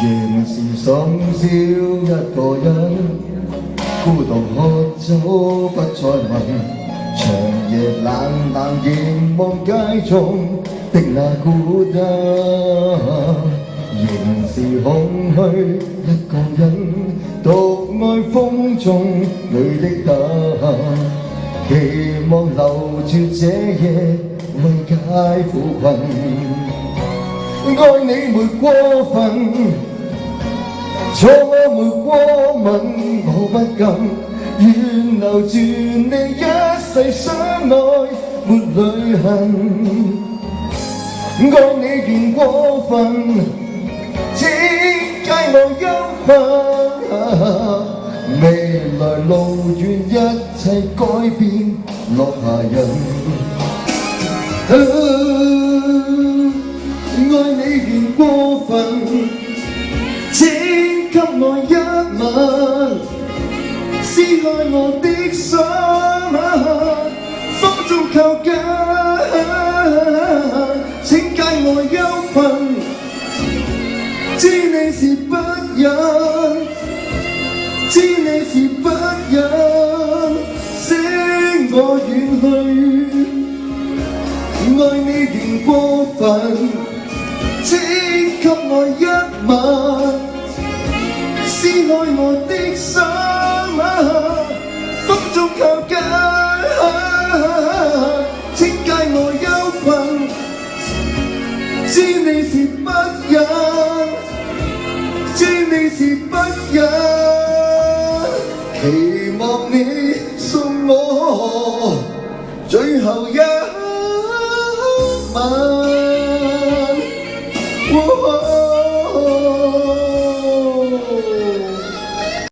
仍是深宵一個人，孤獨喝酒不再問，長夜冷淡凝望街中的那孤單，仍是空虛一個人，獨愛風中裏的他，期望留住這夜為解苦困。愛你沒過分，錯我沒過問，我不敢願留住你一世相愛沒淚痕。愛你便過分，請解我憂鬱。未來路遠，一切改變落下人。愛你便過分，請給我一吻，撕開我的傷，風中靠緊，請解我憂鬱，知你是不忍，知你是不忍，捨我遠去。愛你便過分，請給我一吻，撕開我的